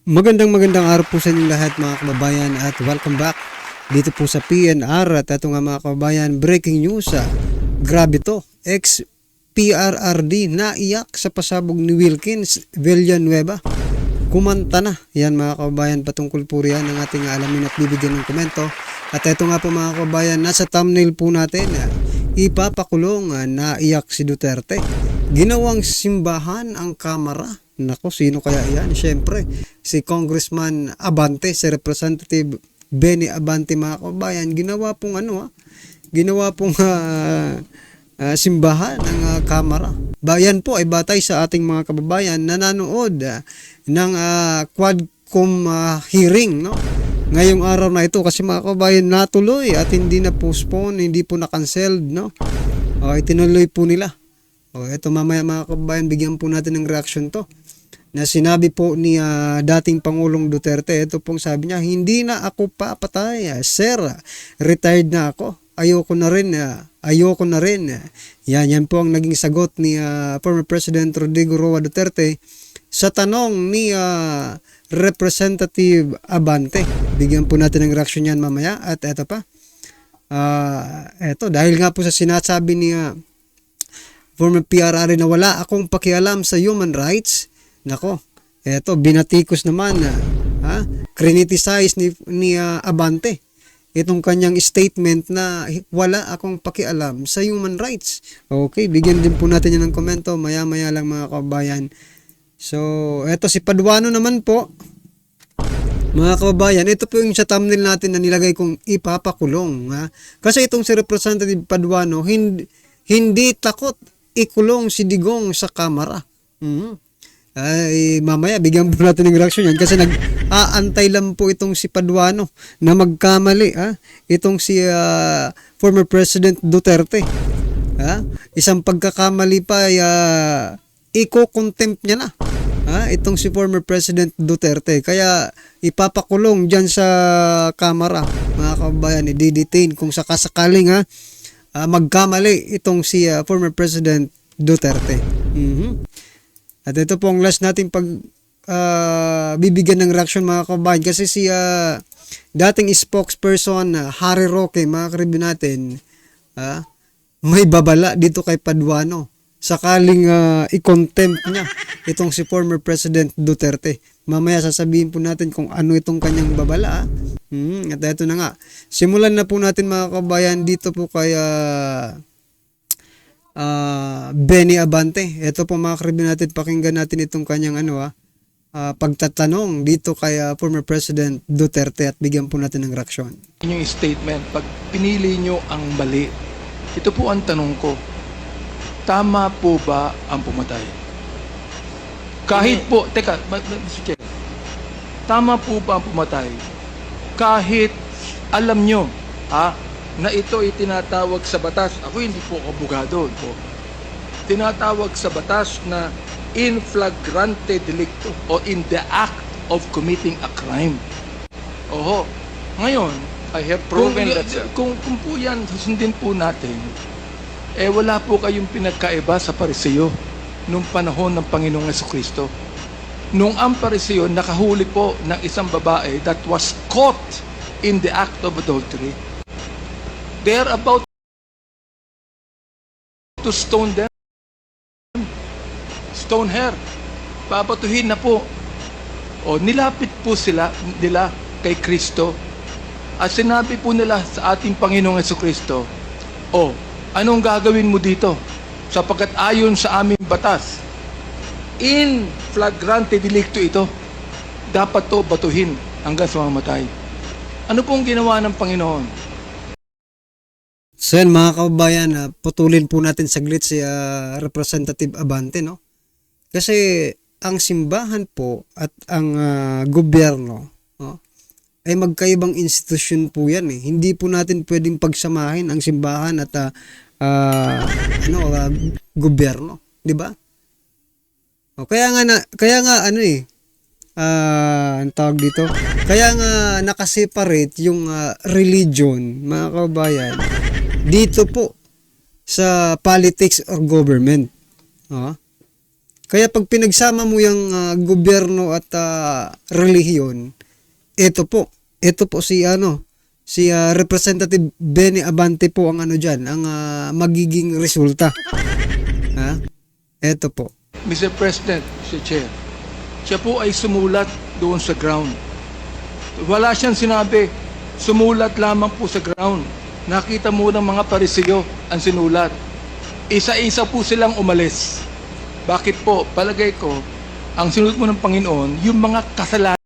Magandang araw po sa inyong lahat mga kababayan at welcome back dito po sa PNR. At ito nga mga kababayan, breaking news, grabe to, ex-PRRD naiyak sa pasabog ni Wilkins Villanueva. Kumanta na yan mga kababayan, patungkol po riyan ang ating alamin at bibigyan ng komento. At ito nga po mga kababayan, nasa thumbnail po natin, ipapakulong, naiyak si Duterte. Ginawang simbahan ang Kamara. Nako, sino kaya yan? Siyempre, si Congressman Abante, si Representative Benny Abante mga kababayan, ginawa pong simbahan ng Kamara. Bayan po ay batay sa ating mga kababayan na nanood ng Quadcom hearing, no? Ngayong araw na ito kasi mga kababayan natuloy at hindi na postpone, hindi po na-canceled, no? Itinuloy po nila. Ito mamaya mga kababayan, bigyan po natin ng reaction to. Na sinabi po ni dating Pangulong Duterte, ito pong sabi niya, hindi na ako papatay, sir, retired na ako, ayoko na rin. Yan po ang naging sagot ni former President Rodrigo Roa Duterte sa tanong ni Representative Abante. Bigyan po natin ng reaction yan mamaya. At eto pa, dahil nga po sa sinasabi ni former PRRD na wala akong pakialam sa human rights. Nako, eto binatikos naman, criticize ni Abante itong kanyang statement na wala akong pakialam sa human rights. Okay, bigyan din po natin yan ng komento maya-maya lang mga kababayan. So, eto si Paduano naman po. Mga kababayan, ito po yung sa thumbnail natin na nilagay kong ipapakulong. Kasi itong si Representative Paduano, hindi takot ikulong si Digong sa Kamara. Ay, mamaya bigyan po natin ng reaksyon yan kasi nag-aantay lang po itong si Paduano na magkamali. Itong si former President Duterte. Isang pagkakamali pa ay i-contempt niya na. Itong si former President Duterte. Kaya ipapakulong dyan sa Kamara. Mga kababayan, i-detain kung sakasakaling magkamali itong si former President Duterte. At ito po ang last nating bibigyan ng reaction mga kababayan kasi si dating spokesperson Harry Roque, mga karibin natin, may babala dito kay Paduano sakaling i-contempt niya itong si former President Duterte. Mamaya sasabihin po natin kung ano itong kanyang babala. At ito na nga, simulan na po natin mga kababayan dito po kay Benny Abante. Ito po mga karibin natin, pakinggan natin itong kanyang pagtatanong dito kay former President Duterte at bigyan po natin ng reaksyon. Inyong statement, pag pinili nyo ang mali, ito po ang tanong ko, tama po ba ang pumatay? Kahit po, teka, Mr. Chair, tama po ba ang pumatay? Kahit alam nyo, na ito ay tinatawag sa batas. Ako hindi po abogado. Tinatawag sa batas na in flagrante delicto o in the act of committing a crime. Ngayon, I have proven that kung po yan, susundin po natin, wala po kayong pinagkaiba sa Pariseo nung panahon ng Panginoong Jesucristo. Nung ang Pariseo nakahuli po ng isang babae that was caught in the act of adultery, they are about to stone them. Stone her. Babatuhin na po. Nilapit po nila kay Kristo. At sinabi po nila sa ating Panginoong Jesucristo, anong gagawin mo dito? Sapagkat ayon sa aming batas, in flagrante delicto ito, dapat to batuhin hanggang sa mamatay. Ano pong ginawa ng Panginoon? So yan mga kababayan, putulin po natin saglit si Representative Abante, no? Kasi ang simbahan po at ang gobyerno, ay magkaibang institusyon po yan. Hindi po natin pwedeng pagsamahin ang simbahan at gobyerno, di ba? Kaya nga ang tawag dito, kaya nga nakaseparate yung religion, mga kababayan, dito po sa politics or government. Kaya pag pinagsama mo yung gobyerno at relihiyon, ito po si Representative Benny Abante po ang ano diyan, ang magiging resulta. Ha? Ito po. Mr. President, Mr. Chair, siya po ay sumulat doon sa ground. Wala siyang sinabi, sumulat lamang po sa ground. Nakita mo ng mga parisiyo ang sinulat. Isa-isa po silang umalis. Bakit po? Palagay ko, ang sinulat mo ng Panginoon, yung mga kasalanan.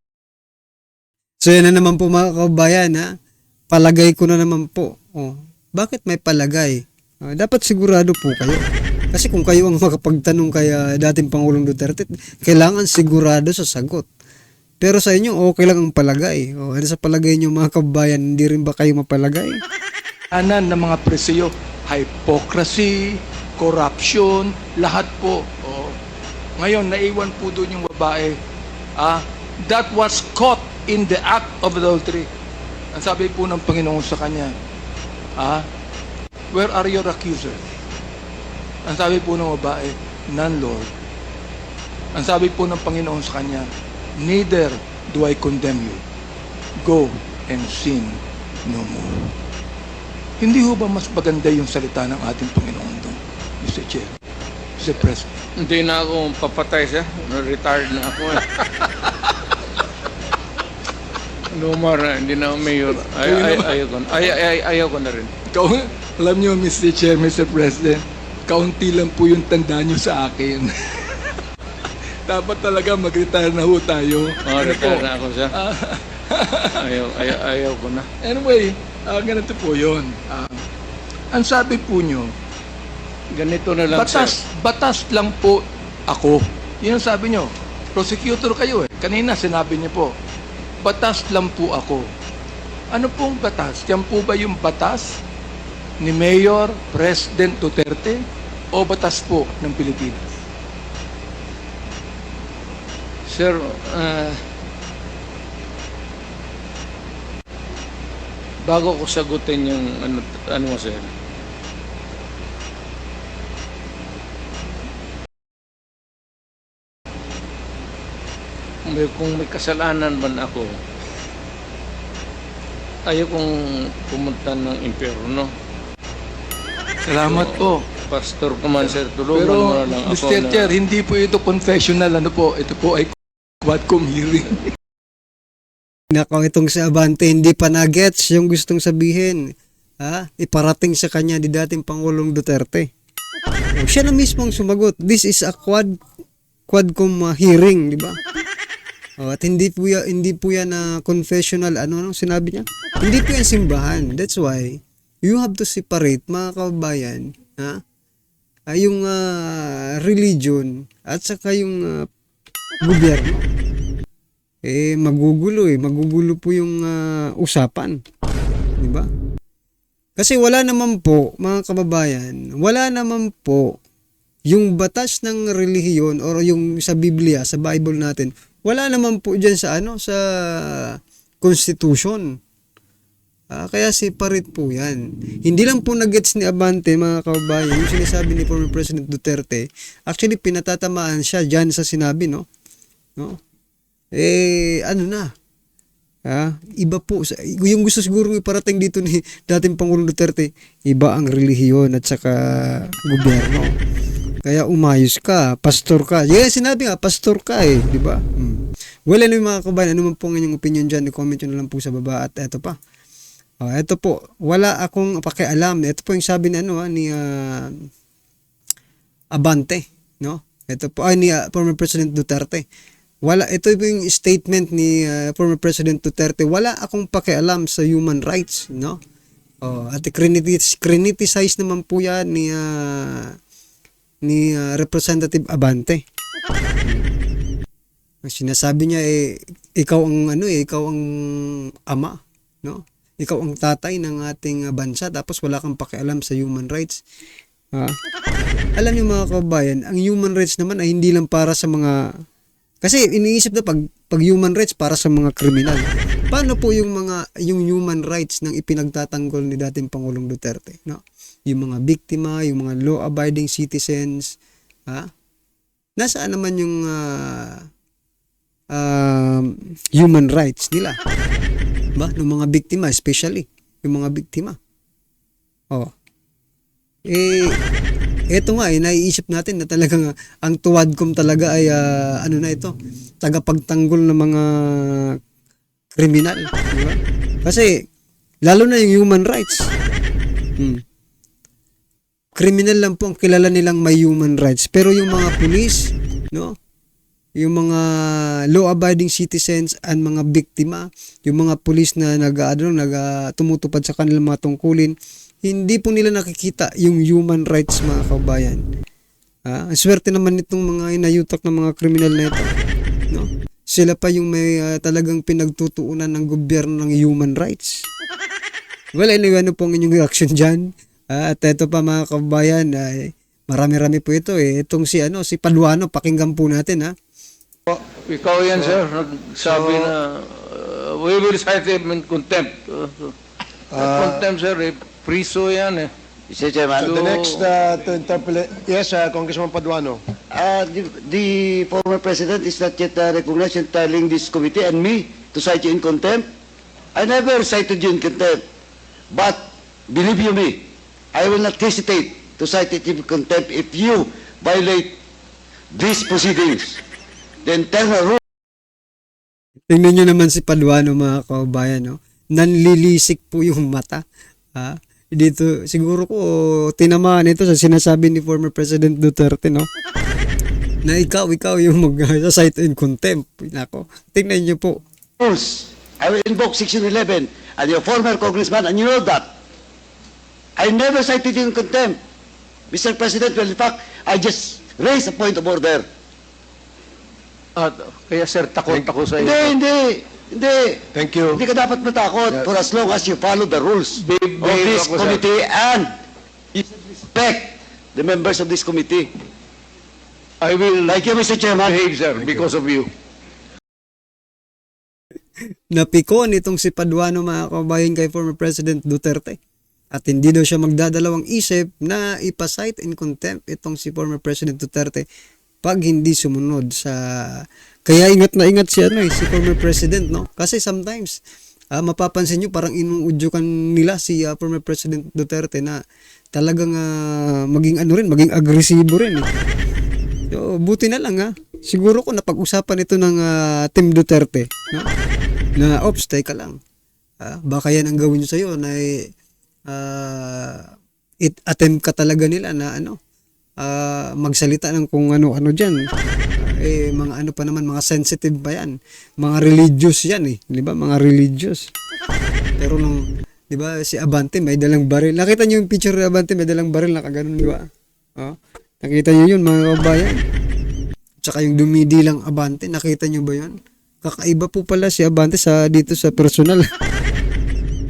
So yan na naman po mga kabayan, ha? Palagay ko na naman po. Oh, bakit may palagay? Dapat sigurado po kayo. Kasi kung kayo ang makapagtanong kay dating Pangulong Duterte, kailangan sigurado sa sagot. Pero sa inyo, okay lang ang palagay. Ano sa palagay nyo mga kabayan, hindi rin ba kayo mapalagay? Ng mga presiyo, hypocrisy, corruption, lahat po. Oh. Ngayon, naiwan po doon yung babae. That was caught in the act of adultery. Ang sabi po ng Panginoon sa kanya, where are your accusers? Ang sabi po ng babae, none, Lord. Ang sabi po ng Panginoon sa kanya, neither do I condemn you. Go and sin no more. Hindi ho ba mas maganda yung salita ng ating Panginoon doon, Mr. Chair, Mr. President? Hindi na ako papatay siya. Retired na ako eh. No more, hindi na ako mayor. Ayaw ko na rin. Alam niyo, Mr. Chair, Mr. President, kaunti lang po yung tanda niyo sa akin. Dapat talaga mag-retire na ho tayo. Retire na ako siya. Ayaw ko na. Anyway, ganito po yun. Ang sabi po nyo, Ganito na lang, sir. batas lang po ako. Yun ang sabi nyo. Prosecutor kayo eh. Kanina sinabi niyo po, batas lang po ako. Ano pong batas? Yan po ba yung batas ni Mayor President Duterte o batas po ng Pilipinas? Sir, bago ko sagutin yung ano mo, sir. Kung may kasalanan man ako, ayaw kong pumunta ng impyerno. Salamat po. Pastor ko man, sir, tulungan Pero, mo na lang ako Mr. Chair, hindi po ito confessional. Ano po? Ito po ay quadcom hearing. Nako, itong si Abante, hindi pa na-gets yung gustong sabihin. Iparating sa kanya ni dating Pangulong Duterte. Siya na mismo ang sumagot. This is a quadcom hearing, di ba? At hindi po yan na confessional, ano sinabi niya? Hindi po yan simbahan. That's why, you have to separate, mga kababayan, yung religion at saka yung gobyerno. Magugulo po yung usapan. Di ba? Kasi wala naman po, mga kababayan, wala naman po yung batas ng relihiyon o yung sa Biblia, sa Bible natin, wala naman po dyan sa sa Constitution. Kaya separate po yan. Hindi lang po nag-gets ni Abante, mga kababayan, yung sinasabi ni former President Duterte, actually pinatatamaan siya dyan sa sinabi, no? Iba po. Yung gusto siguro iparating dito ni dating Pangulong Duterte, iba ang relihiyon at saka gobyerno. Kaya umayos ka, pastor ka. Sinabi nga, pastor ka eh, di ba? Well, mga kabayan, ano man po ang inyong opinion dyan, i-comment nyo na lang po sa baba. At eto pa. Eto po, wala akong pakialam. Ito po yung sabi ni Abante, no? Ito po ay ni former President Duterte. Ito po yung statement ni former President Duterte. Wala akong pakialam sa human rights, no? At criticize naman po yan ni Representative Abante. Sinasabi niya ikaw ang ama, no? Ikaw ang tatay ng ating bansa tapos wala kang pakialam sa human rights. Alam niyo mga kababayan, ang human rights naman ay hindi lang para sa mga, kasi iniisip na pag human rights para sa mga kriminal. Paano po yung human rights ng ipinagtatanggol ni dating Pangulong Duterte, no? Yung mga biktima, yung mga law-abiding citizens, nasaan naman yung human rights nila? Ba? Ng mga biktima, especially yung mga biktima. Oh. Eto nga naiisip natin na talagang ang tuwadcom talaga ay ano na ito, tagapagtanggol ng mga kriminal, di ba? Kasi lalo na yung human rights. Kriminal lang po ang kilala nilang may human rights, pero yung mga pulis, no? Yung mga law-abiding citizens and mga biktima, yung mga pulis na tumutupad sa kanilang mga tungkulin, hindi po nila nakikita yung human rights, mga kabayan. Ang swerte naman nitong mga inayutak ng mga kriminal na ito. No? Sila pa yung may talagang pinagtutuunan ng gobyerno ng human rights. Well, anyway, ano pong inyong reaction dyan? At ito pa, mga kabayan, marami-rami po ito. Itong si Paduano, pakinggan po natin. Ikaw yan, sir. Nagsabi na we will cite him in contempt. Contempt, sir. Priso yan eh. Mr. Chairman. The next to interpolate, yes, Congressman Paduano. The former president is not yet recognized in telling this committee and me to cite you in contempt. I never cited you in contempt. But, believe you me, I will not hesitate to cite it in contempt if you violate these proceedings. The internal rule. Tingnan nyo naman si Paduano, mga kabayan. No? Nanlilisik po yung mata. Dito, siguro ko tinamaan ito sa sinasabi ni former President Duterte, no? Na ikaw yung mag-cite in contempt. Nako, tingnan nyo po. Rules. I will invoke Section 11 and your former congressman, and you know that. I never cited you in contempt. Mr. President, well, in fact, I just raised a point of order. Kaya sir, takot ako sa iyo. Hindi. Thank you. Hindi ka dapat matakot for as long as you follow the rules of Behave this ako, sir. committee and you should respect the members of this committee. I will Thank you, Mr. Chairman. behave, sir, because of you. Napikon itong si Paduano, mga kabayan, kay former President Duterte. At hindi daw siya magdadalawang isip na ipasite in contempt itong si former President Duterte pag hindi sumunod sa... Kaya ingat na ingat si former president, no? Kasi sometimes mapapansin nyo parang inuudyukan nila si former President Duterte na talagang maging agresibo rin. So, buti na lang siguro ko napag-usapan ito ng Team Duterte, no? Na ops, teka lang. Baka yan ang gawin nyo sa'yo na attempt ka talaga nila na magsalita ng kung ano-ano dyan. Mga pa naman, mga sensitive pa yan. Mga religious yan di ba? Mga religious. Pero nung, di ba, si Abante may dalang baril. Nakita niyo yung picture ni Abante may dalang baril na kaganon, di ba? Nakita niyo yun, mga kabayan? Tsaka yung dumidilang Abante, nakita niyo ba yun? Kakaiba po pala si Abante dito sa personal.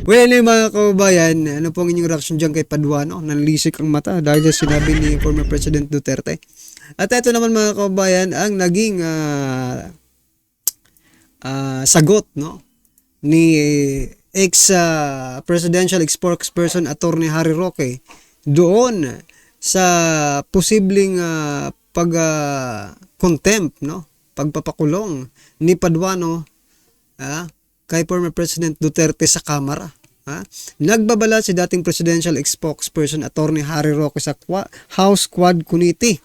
Well, mga kabayan, ano pong inyong reaction dyan kay Paduano? Nanlisik ang mata dahil sa sinabi ni former President Duterte. At ito naman, mga kabayan, ang naging sagot, no, ni ex-presidential spokesperson Attorney Harry Roque doon sa posibleng contempt, no, pagpapakulong ni Paduano kay former President Duterte sa Kamara. Nagbabala si dating presidential spokesperson Attorney Harry Roque sa House Quad Committee.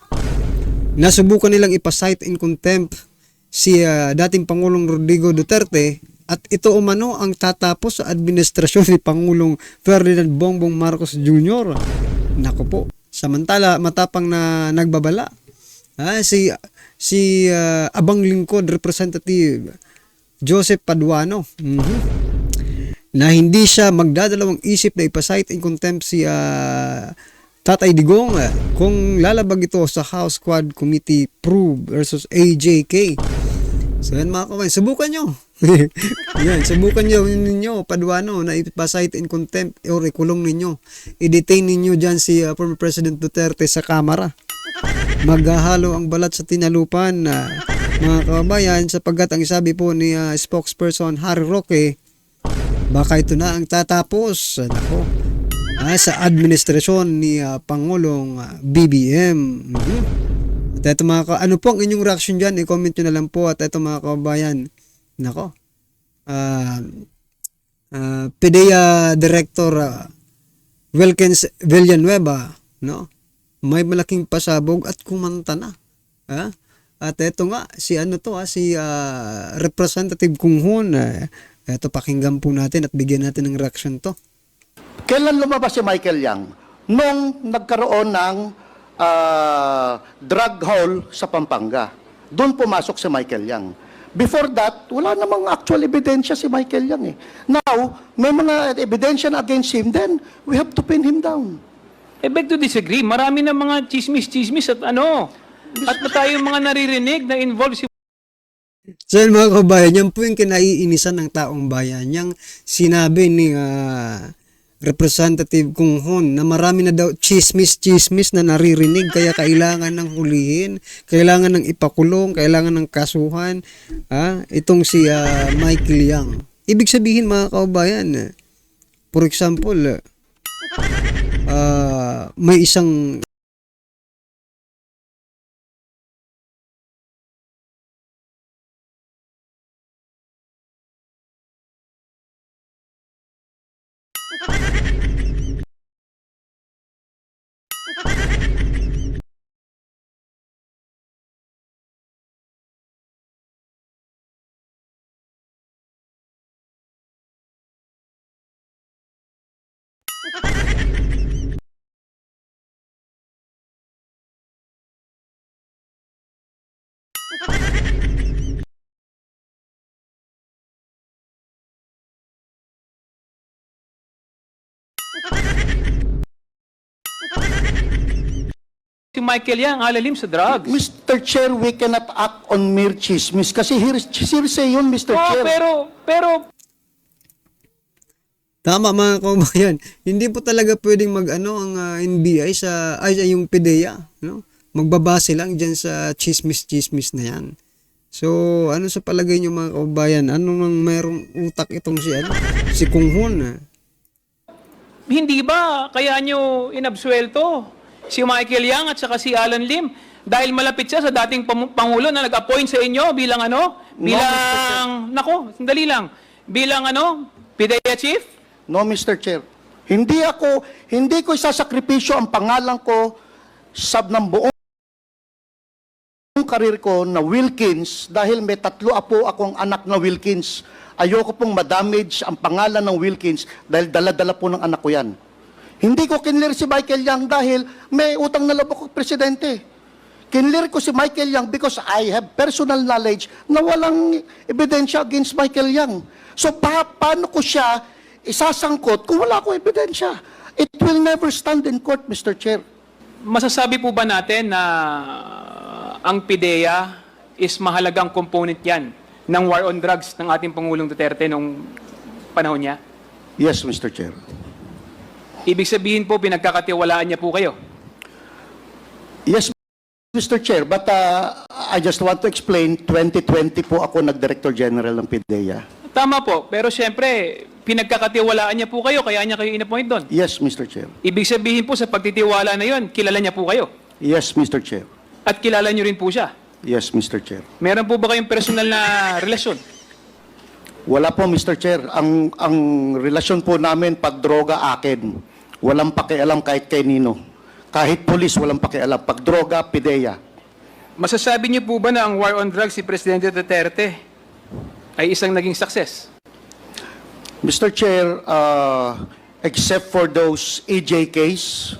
Nasubukan nilang ipasite in contempt si dating Pangulong Rodrigo Duterte at ito umano ang tatapos sa administrasyon ni Pangulong Ferdinand Bongbong Marcos Jr. Nako po. Samantala, matapang na nagbabala si abang lingkod Representative Joseph Paduano na hindi siya magdadalawang isip na ipasite in contempt si Tatay Digong kung lalabag ito sa House Quad Committee Prove versus AJK. So yan, mga kabayan, subukan nyo. Yan, subukan ninyo Paduano na ipasite in contempt or ikulong ninyo. I-detain ninyo dyan si former President Duterte sa Kamara. Maghahalo ang balat sa tinalupan, mga kabayan, sapagkat ang sabi po ni spokesperson Harry Roque, baka ito na ang tatapos sa administrasyon ni Pangulong BBM. At eto ano po ang inyong reaction dyan? I-comment nyo na lang po. At eto mga kababayan, nako, PDEA Director Wilkins Villanueva, no? May malaking pasabog at kumanta na. Ha? At eto nga, si Representative Kung Hoon, eto pakinggan po natin at bigyan natin ng reaction to. Kailan lumabas si Michael Yang? Nung nagkaroon ng drug haul sa Pampanga. Doon pumasok si Michael Yang. Before that, wala namang actual ebidensya si Michael Yang eh. Now, may mga ebidensya against him, then we have to pin him down. I beg to disagree. Marami na mga chismis at ano. At na tayong mga naririnig na involved si So yun, mga kabayan, yan po yung kinaiinisan ng taong bayan. Yung sinabi ni Representative Kung Hoon na marami na daw chismis na naririnig, kaya kailangan ng hulihin, kailangan ng ipakulong, kailangan ng kasuhan itong si Michael Yang. Ibig sabihin, mga kabayan, for example, may isang Michael Yang alalim sa drugs. Mr. Chair, we cannot act on mere chismis kasi hearsay yun, Mr. Chair. Pero tama, mga kabayan, hindi po talaga pwedeng ang NBI yung PDEA, no? Magbabase lang diyan sa chismis na yan. So, ano sa palagay niyo, mga kabayan? Ano nang mayroong utak itong si Kung Hoon? hindi ba kaya nyo inabsuelto si Michael Yang at saka si Alan Lim dahil malapit siya sa dating Pangulo na nag-appoint sa inyo bilang bilang PDEA chief? No, Mr. Chair. Hindi ko isasakripisyo ang pangalan ko ng buong karir ko na Wilkins dahil may 3 apo akong anak na Wilkins. Ayoko pong madamage ang pangalan ng Wilkins dahil dala-dala po ng anak ko yan. Hindi ko kinlir si Michael Yang dahil may utang na loob ako presidente. Kinlir ko si Michael Yang because I have personal knowledge na walang ebidensya against Michael Yang. So paano ko siya isasangkot kung wala akong ebidensya? It will never stand in court, Mr. Chair. Masasabi po ba natin na ang PDEA is mahalagang component yan ng war on drugs ng ating Pangulong Duterte nung panahon niya? Yes, Mr. Chair. Ibig sabihin po, pinagkakatiwalaan niya po kayo. Yes, Mr. Chair, but I just want to explain, 2020 po ako nag-Director General ng PDEA. Tama po, pero siyempre, pinagkakatiwalaan niya po kayo, kaya niya kayo in-appoint doon. Yes, Mr. Chair. Ibig sabihin po, sa pagtitiwala na yon, kilala niya po kayo. Yes, Mr. Chair. At kilala niyo rin po siya. Yes, Mr. Chair. Meron po ba kayong personal na relasyon? Wala po, Mr. Chair. Ang relasyon po namin, pag droga, akin. Walang pakialam kahit kay Nino. Kahit polis, walang pakialam. Pag droga, PDEA. Masasabi niyo po ba na ang war on drugs si Presidente Duterte ay isang naging success? Mr. Chair, except for those EJ case,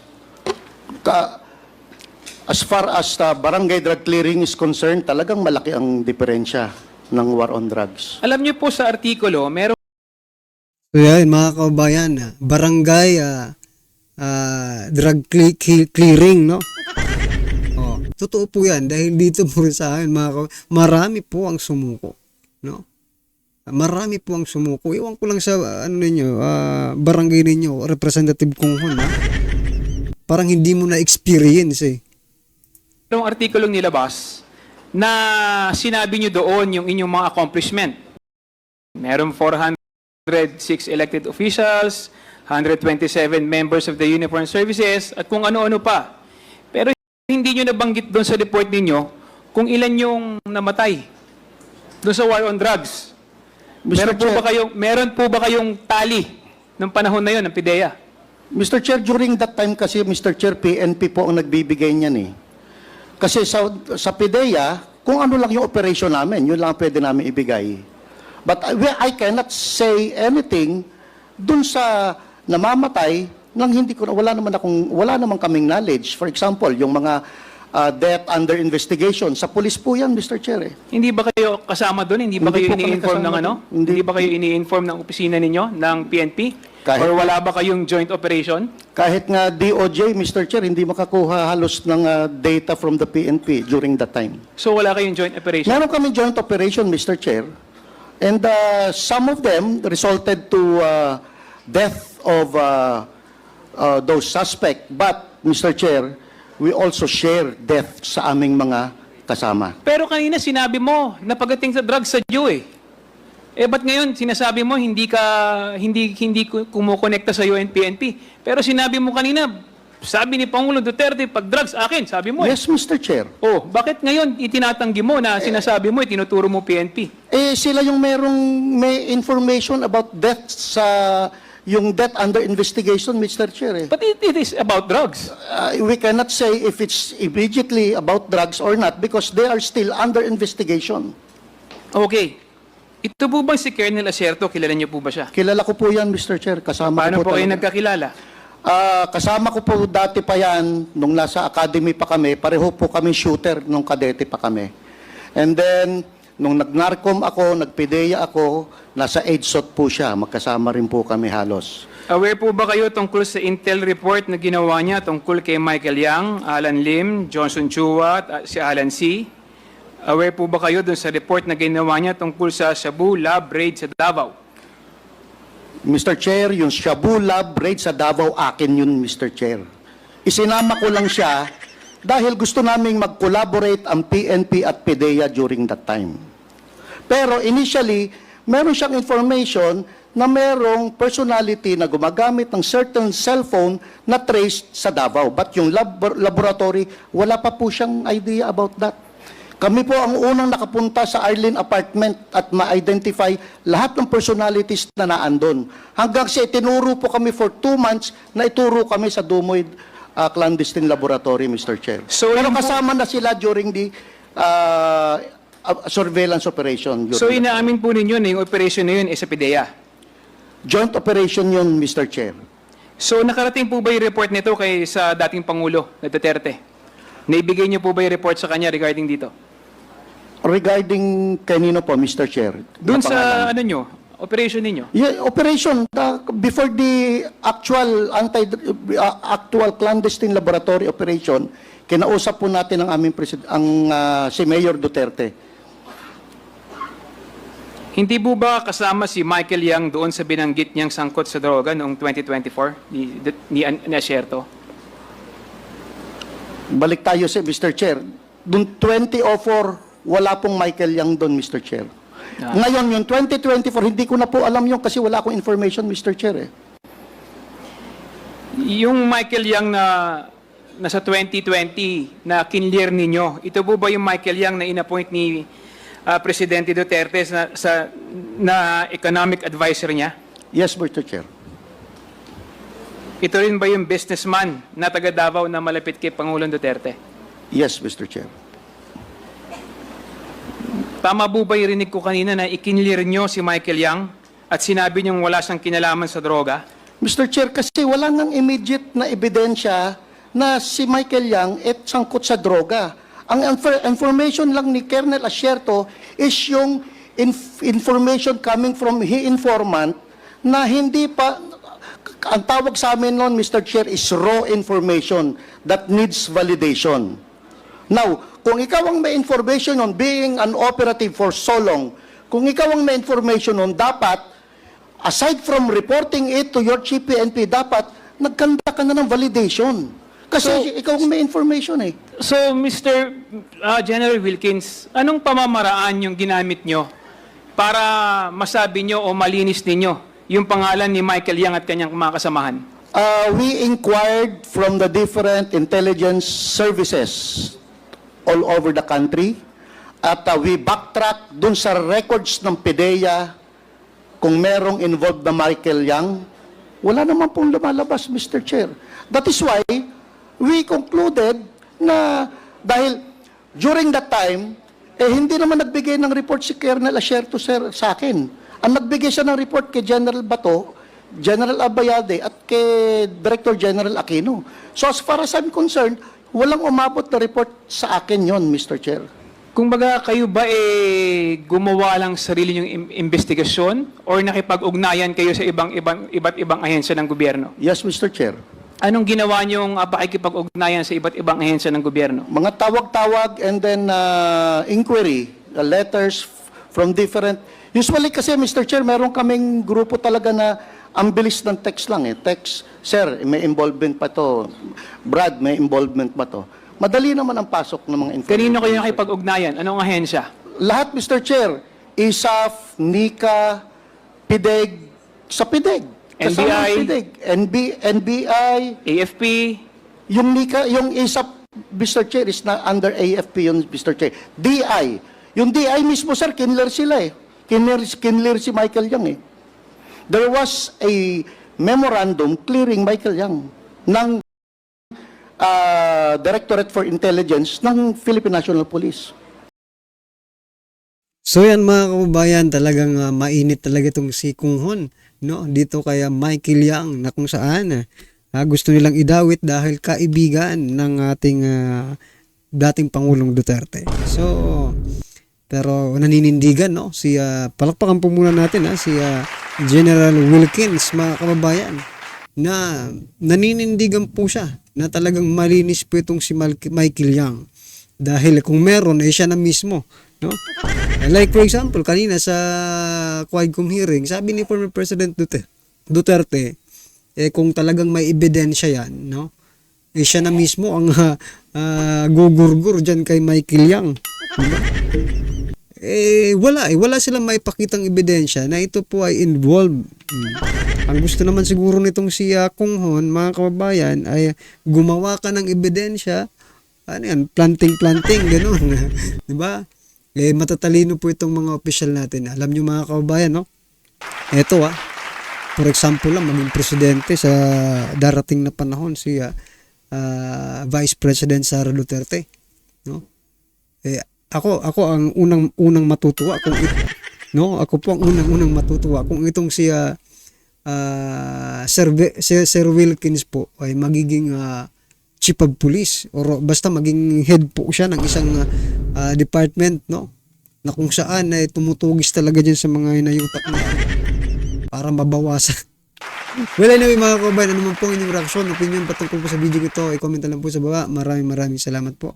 as far as barangay drug clearing is concerned, talagang malaki ang diferensya ng war on drugs. Alam niyo po sa artikulo, meron So yan, mga kabayan, barangay drug clearing, no? Oh, totoo po yan dahil dito po sa akin, marami po ang sumuko, no? Marami po ang sumuko. Iwan ko lang sa barangay ninyo, Representative Kung Hoon, ha? Parang hindi mo na experience merong artikulong nilabas na sinabi niyo doon yung inyong mga accomplishment. Meron 406 elected officials, 127 members of the uniformed services, at kung ano-ano pa. Pero hindi nyo nabanggit doon sa report ninyo kung ilan yung namatay doon sa war on drugs. Mr. Meron po ba kayong tali ng panahon na yon ng PIDEA? Mr. Chair, during that time kasi, Mr. Chair, PNP po ang nagbibigay niyan eh. Kasi sa PIDEA, kung ano lang yung operation namin, yun lang ang pwede namin ibigay. But I cannot say anything dun sa namamatay nang hindi ko wala naman kaming knowledge. For example, yung mga death under investigation sa police po yan, Mr. Chair. Eh. Hindi ba kayo kasama doon? Hindi ba Hindi kayo po kami ini-inform ng kasama ano? doon. Hindi. Ba kayo ini-inform ng opisina ninyo ng PNP? Or wala ba kayong joint operation? Kahit nga DOJ, Mr. Chair, hindi makakuha halos ng data from the PNP during that time. So wala kayong joint operation? Meron kami joint operation, Mr. Chair. And some of them resulted to death of those suspects. But, Mr. Chair, we also share death sa aming mga kasama. Pero kanina sinabi mo na pagdating sa drugs sa Jew eh. Eh ba't ngayon sinasabi mo hindi kumukonekta sa UNPNP? Pero sinabi mo kanina, sabi ni Pangulong Duterte, pag drugs akin, sabi mo eh. Yes, Mr. Chair. Oh, bakit ngayon itinatanggi mo na sinasabi mo, tinuturo mo PNP? Eh, sila yung may information about death sa yung death under investigation, Mr. Chair. Eh. But it is about drugs. We cannot say if it's immediately about drugs or not because they are still under investigation. Okay. Ito po bang si Colonel Acerto, kilala niyo po ba siya? Kilala ko po yan, Mr. Chair. Kasama Paano ko po kayo talaga. nagkakilala? Kasama ko po dati pa yan, nung nasa academy pa kami, pareho po kami shooter nung kadete pa kami. And then, nung nag-NARCOM ako, nag-PIDEA ako, nasa EDSOT po siya, magkasama rin po kami halos. Aware po ba kayo tungkol sa intel report na ginawa niya tungkol kay Michael Yang, Alan Lim, Johnson Chua at si Alan C? Aware po ba kayo dun sa report na ginawa niya tungkol sa Shabu Lab raid sa Davao? Mr. Chair, yung Shabu Lab raid sa Davao, akin yun, Mr. Chair. Isinama ko lang siya dahil gusto naming mag-collaborate ang PNP at PIDEA during that time. Pero initially, meron siyang information na merong personality na gumagamit ng certain cellphone na traced sa Davao. But yung laboratory, wala pa po siyang idea about that. Kami po ang unang nakapunta sa Arlene apartment at ma-identify lahat ng personalities na naandun. Hanggang sa itinuro po kami for 2 months na ituro kami sa Dumoy clandestine laboratory, Mr. Chair. So, Pero yung po- kasama na sila during the surveillance operation. So inaamin po ninyo na yung operation na yun ay sa PIDEA? Joint operation yun, Mr. Chair. So nakarating po ba yung report nito kay sa dating Pangulo na Duterte? Naibigay niyo po ba yung report sa kanya regarding dito? Regarding kanino po, Mr. Chair? Doon Na sa pangalan? ano nyo, operation ninyo? Yeah, operation before the actual actual clandestine laboratory operation, kinausap po natin ang aming si Mayor Duterte. Hindi po ba kasama si Michael Yang doon sa binanggit niyang sangkot sa droga noong 2024 ni Acerto? Balik tayo sa Mr. Chair. Doon 2004, wala pong Michael Yang doon, Mr. Chair. Ngayon, yung 2024, hindi ko na po alam yung kasi wala akong information, Mr. Chair. Yung Michael Yang na nasa 2020 na kinlear ninyo, ito po ba yung Michael Yang na inappoint ni Presidente Duterte na economic advisor niya? Yes, Mr. Chair. Ito rin ba yung businessman na taga Davao na malapit kay Pangulong Duterte? Yes, Mr. Chair. Tama po ba yung rinig ko kanina na ikinlear nyo si Michael Yang at sinabi niyong wala siyang kinalaman sa droga? Mr. Chair, kasi wala nang immediate na ebidensya na si Michael Yang sangkot sa droga. Ang information lang ni Colonel Acerto is yung information coming from informant na hindi pa, ang tawag sa amin noon, Mr. Chair, is raw information that needs validation. Now, kung ikaw ang may information on being an operative for so long, kung ikaw ang may information on dapat, aside from reporting it to your chief PNP, dapat nagkanda ka na ng validation. Kasi ikaw ang may information eh. So, Mr. General Wilkins, anong pamamaraan yung ginamit nyo para masabi nyo o malinis ninyo yung pangalan ni Michael Yang at kanyang mga kasamahan? We inquired from the different intelligence services all over the country at we backtrack dun sa records ng PDEA kung merong involved na Michael Yang. Wala naman pong lumalabas, Mr. Chair. That is why we concluded na dahil during that time, hindi naman nagbigay ng report si Colonel Asierto sir sa akin. Ang nagbigay siya ng report kay General Bato, General Abayade at kay Director General Aquino. So as far as I'm concerned, walang umabot na report sa akin yon, Mr. Chair. Kung baga kayo ba gumawa lang sarili niyong investigasyon or nakipag-ugnayan kayo sa iba't ibang ahensya ng gobyerno? Yes, Mr. Chair. Anong ginawa niyong pakikipag-ugnayan sa iba't ibang ahensya ng gobyerno? Mga tawag-tawag and then inquiry, letters from different... Usually kasi, Mr. Chair, meron kaming grupo talaga na ang bilis ng text lang eh. Text, sir, may involvement pa to. Brad, may involvement pa to. Madali naman ang pasok ng mga information. Kanino kayo nakipag-ugnayan? Anong ahensya? Lahat, Mr. Chair. ISAF, NICA, PIDEG, sa PIDEG. Kasama ang NBI. PIDEG. NBI, AFP? yung NICA, yung ISAF, Mr. Chair, is na under AFP yun, Mr. Chair. DI. Yung DI mismo, sir, kinler sila eh. Kinler si Michael Yang eh. There was a memorandum clearing Michael Yang ng Directorate for Intelligence ng Philippine National Police. So yan mga kababayan, talagang mainit talaga itong si Kung Hon, no? Dito kaya Michael Yang na kung saan gusto nilang idawit dahil kaibigan ng ating dating Pangulong Duterte. So pero naninindigan, no? Si palakpakan po muna natin si General Wilkins, mga kababayan, na naninindigan po siya na talagang malinis po itong si Michael Yang. Dahil kung meron, siya na mismo. No? Like for example, kanina sa Quadcom hearing, sabi ni former President Duterte, kung talagang may ebidensya yan, no? Siya na mismo ang gugurgur dyan kay Michael Yang. Diba? Wala silang maipakitang ebidensya na ito po ay involved. Ang gusto naman siguro nitong si Kung Hon, mga kababayan, ay gumawa ka ng ebidensya, ano yan, planting, gano'n. Diba? Matatalino po itong mga opisyal natin. Alam nyo mga kababayan, no? Ito for example lang, maging presidente sa darating na panahon si Vice President Sara Duterte. No? Ako ang unang matutuwa kung ako po ang unang matutuwa kung itong si Sir Wilkins po ay magiging chief of police or basta maging head po siya ng isang department, no, na kung saan ay tumutugis talaga diyan sa mga inayutak na para mabawasan. Well, anyway mga kababayan, ano man po ang inyong reaksyon, opinion patungkol po sa video ito, i-comment na lang po sa baba. Maraming salamat po.